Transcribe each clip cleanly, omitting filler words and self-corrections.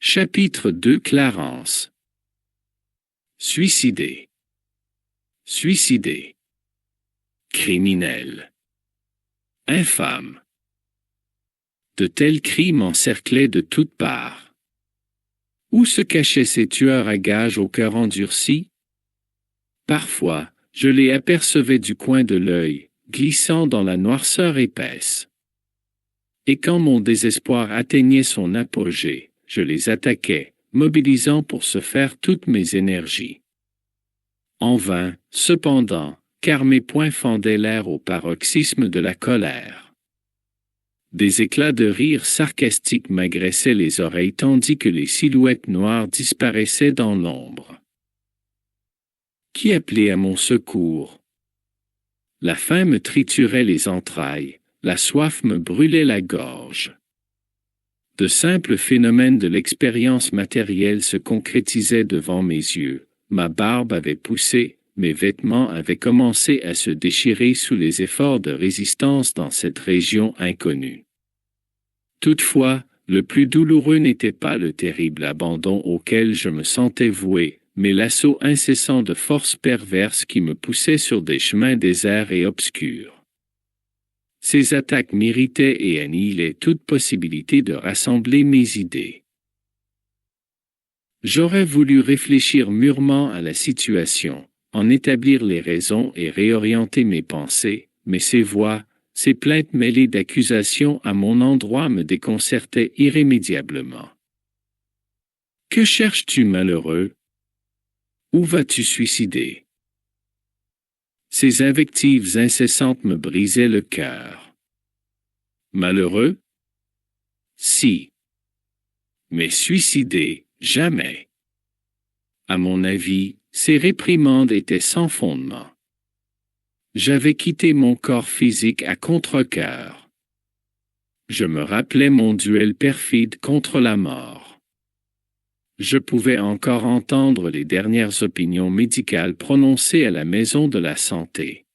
Chapitre 2 Clarence. Suicidé. Suicidé. Criminel. Infâme. De tels crimes encerclaient de toutes parts. Où se cachaient ces tueurs à gages au cœur endurci? Parfois, je les apercevais du coin de l'œil, glissant dans la noirceur épaisse. Et quand mon désespoir atteignait son apogée, je les attaquais, mobilisant pour ce faire toutes mes énergies. En vain, cependant, car mes poings fendaient l'air au paroxysme de la colère. Des éclats de rire sarcastiques m'agressaient les oreilles tandis que les silhouettes noires disparaissaient dans l'ombre. Qui appelait à mon secours? La faim me triturait les entrailles, la soif me brûlait la gorge. De simples phénomènes de l'expérience matérielle se concrétisaient devant mes yeux. Ma barbe avait poussé, mes vêtements avaient commencé à se déchirer sous les efforts de résistance dans cette région inconnue. Toutefois, le plus douloureux n'était pas le terrible abandon auquel je me sentais voué, mais l'assaut incessant de forces perverses qui me poussaient sur des chemins déserts et obscurs. Ces attaques m'irritaient et annihilaient toute possibilité de rassembler mes idées. J'aurais voulu réfléchir mûrement à la situation, en établir les raisons et réorienter mes pensées, mais ces voix, ces plaintes mêlées d'accusations à mon endroit me déconcertaient irrémédiablement. Que cherches-tu, malheureux? Où vas-tu suicider? Ces invectives incessantes me brisaient le cœur. Malheureux? Si. Mais suicider, jamais. À mon avis, ces réprimandes étaient sans fondement. J'avais quitté mon corps physique à contre-cœur. Je me rappelais mon duel perfide contre la mort. Je pouvais encore entendre les dernières opinions médicales prononcées à la maison de la santé.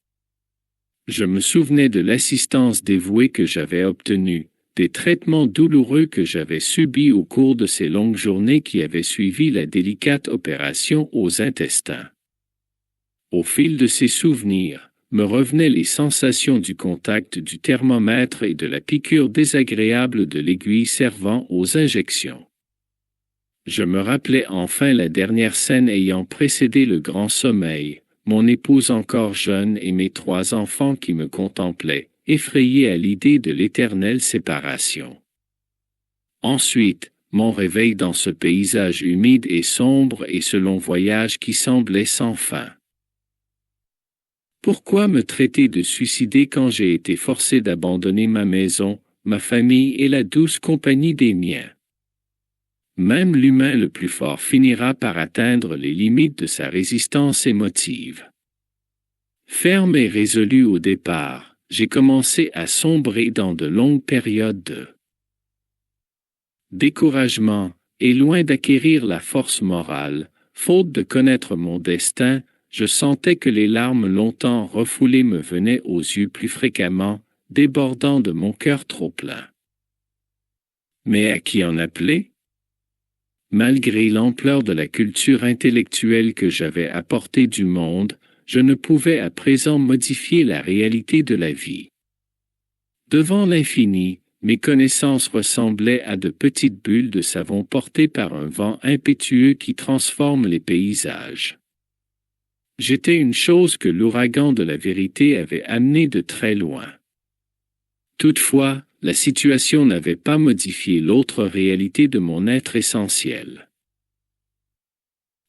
Je me souvenais de l'assistance dévouée que j'avais obtenue, des traitements douloureux que j'avais subis au cours de ces longues journées qui avaient suivi la délicate opération aux intestins. Au fil de ces souvenirs, me revenaient les sensations du contact du thermomètre et de la piqûre désagréable de l'aiguille servant aux injections. Je me rappelais enfin la dernière scène ayant précédé le grand sommeil, mon épouse encore jeune et mes 3 enfants qui me contemplaient, effrayés à l'idée de l'éternelle séparation. Ensuite, mon réveil dans ce paysage humide et sombre et ce long voyage qui semblait sans fin. Pourquoi me traiter de suicider quand j'ai été forcé d'abandonner ma maison, ma famille et la douce compagnie des miens? Même l'humain le plus fort finira par atteindre les limites de sa résistance émotive. Ferme et résolu au départ, j'ai commencé à sombrer dans de longues périodes de découragement, et loin d'acquérir la force morale, faute de connaître mon destin, je sentais que les larmes longtemps refoulées me venaient aux yeux plus fréquemment, débordant de mon cœur trop plein. Mais à qui en appeler? Malgré l'ampleur de la culture intellectuelle que j'avais apportée du monde, je ne pouvais à présent modifier la réalité de la vie. Devant l'infini, mes connaissances ressemblaient à de petites bulles de savon portées par un vent impétueux qui transforme les paysages. J'étais une chose que l'ouragan de la vérité avait amenée de très loin. Toutefois, la situation n'avait pas modifié l'autre réalité de mon être essentiel.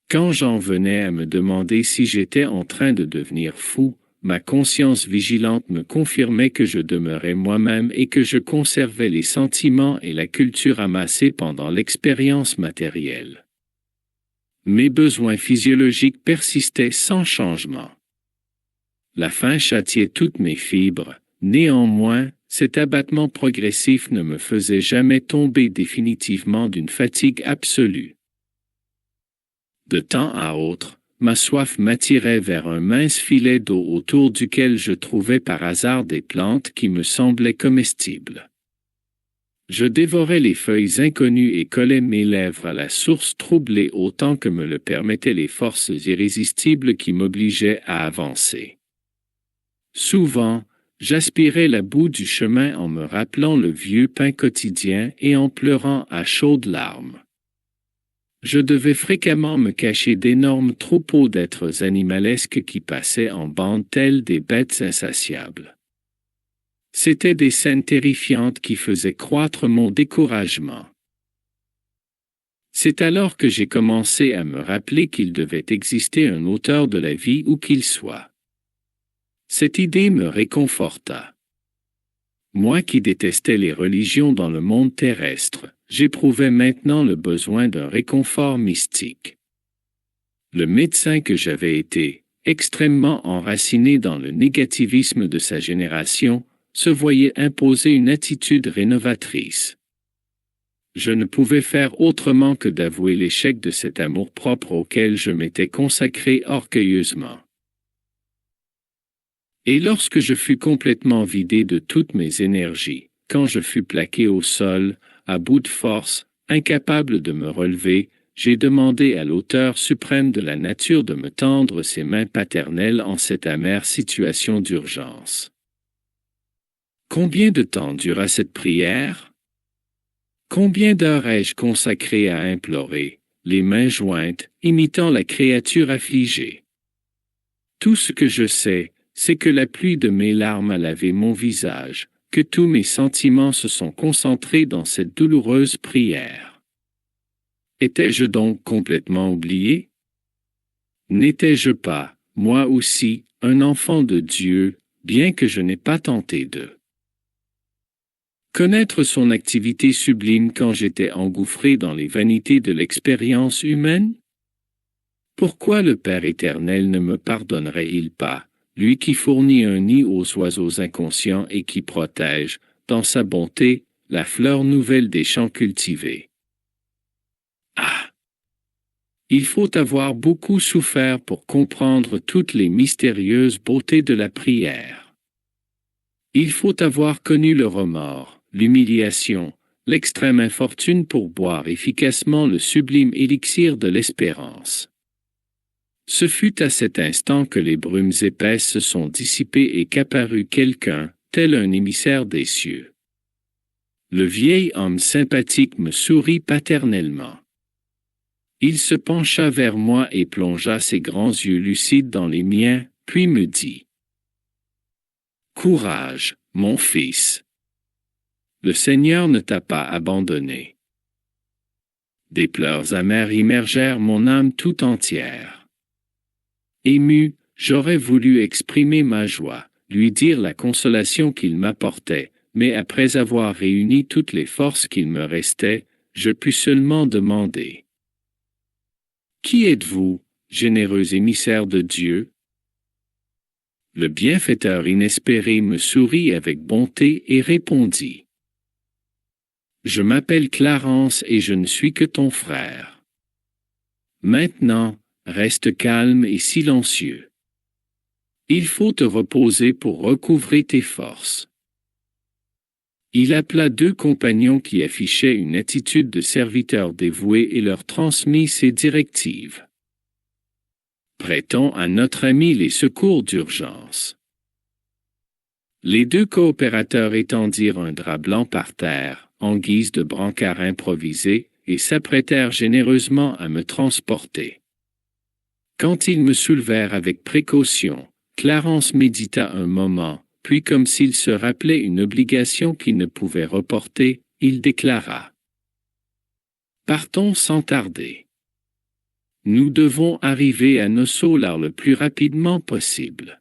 Quand j'en venais à me demander si j'étais en train de devenir fou, ma conscience vigilante me confirmait que je demeurais moi-même et que je conservais les sentiments et la culture amassés pendant l'expérience matérielle. Mes besoins physiologiques persistaient sans changement. La faim châtiait toutes mes fibres, néanmoins, cet abattement progressif ne me faisait jamais tomber définitivement d'une fatigue absolue. De temps à autre, ma soif m'attirait vers un mince filet d'eau autour duquel je trouvais par hasard des plantes qui me semblaient comestibles. Je dévorais les feuilles inconnues et collais mes lèvres à la source troublée autant que me le permettaient les forces irrésistibles qui m'obligeaient à avancer. Souvent, j'aspirais la boue du chemin en me rappelant le vieux pain quotidien et en pleurant à chaudes larmes. Je devais fréquemment me cacher d'énormes troupeaux d'êtres animalesques qui passaient en bande tels des bêtes insatiables. C'étaient des scènes terrifiantes qui faisaient croître mon découragement. C'est alors que j'ai commencé à me rappeler qu'il devait exister un auteur de la vie où qu'il soit. Cette idée me réconforta. Moi qui détestais les religions dans le monde terrestre, j'éprouvais maintenant le besoin d'un réconfort mystique. Le médecin que j'avais été, extrêmement enraciné dans le négativisme de sa génération, se voyait imposer une attitude rénovatrice. Je ne pouvais faire autrement que d'avouer l'échec de cet amour-propre auquel je m'étais consacré orgueilleusement. Et lorsque je fus complètement vidé de toutes mes énergies, quand je fus plaqué au sol, à bout de force, incapable de me relever, j'ai demandé à l'auteur suprême de la nature de me tendre ses mains paternelles en cette amère situation d'urgence. Combien de temps dura cette prière? Combien d'heures ai-je consacré à implorer, les mains jointes, imitant la créature affligée? Tout ce que je sais, c'est que la pluie de mes larmes a lavé mon visage, que tous mes sentiments se sont concentrés dans cette douloureuse prière. Étais-je donc complètement oublié? N'étais-je pas, moi aussi, un enfant de Dieu, bien que je n'ai pas tenté de connaître son activité sublime quand j'étais engouffré dans les vanités de l'expérience humaine? Pourquoi le Père éternel ne me pardonnerait-il pas, lui qui fournit un nid aux oiseaux inconscients et qui protège, dans sa bonté, la fleur nouvelle des champs cultivés? Ah! Il faut avoir beaucoup souffert pour comprendre toutes les mystérieuses beautés de la prière. Il faut avoir connu le remords, l'humiliation, l'extrême infortune pour boire efficacement le sublime élixir de l'espérance. Ce fut à cet instant que les brumes épaisses se sont dissipées et qu'apparut quelqu'un, tel un émissaire des cieux. Le vieil homme sympathique me sourit paternellement. Il se pencha vers moi et plongea ses grands yeux lucides dans les miens, puis me dit: « Courage, mon fils. Le Seigneur ne t'a pas abandonné. » Des pleurs amers immergèrent mon âme tout entière. Ému, j'aurais voulu exprimer ma joie, lui dire la consolation qu'il m'apportait, mais après avoir réuni toutes les forces qu'il me restait, je pus seulement demander: « Qui êtes-vous, généreux émissaire de Dieu? » Le bienfaiteur inespéré me sourit avec bonté et répondit: « Je m'appelle Clarence et je ne suis que ton frère. Maintenant, reste calme et silencieux. Il faut te reposer pour recouvrer tes forces. » Il appela 2 compagnons qui affichaient une attitude de serviteur dévoué et leur transmit ses directives. « Prêtons à notre ami les secours d'urgence. » Les 2 coopérateurs étendirent un drap blanc par terre, en guise de brancard improvisé, et s'apprêtèrent généreusement à me transporter. Quand ils me soulevèrent avec précaution, Clarence médita un moment, puis comme s'il se rappelait une obligation qu'il ne pouvait reporter, il déclara: « Partons sans tarder. Nous devons arriver à Nossolar le plus rapidement possible. »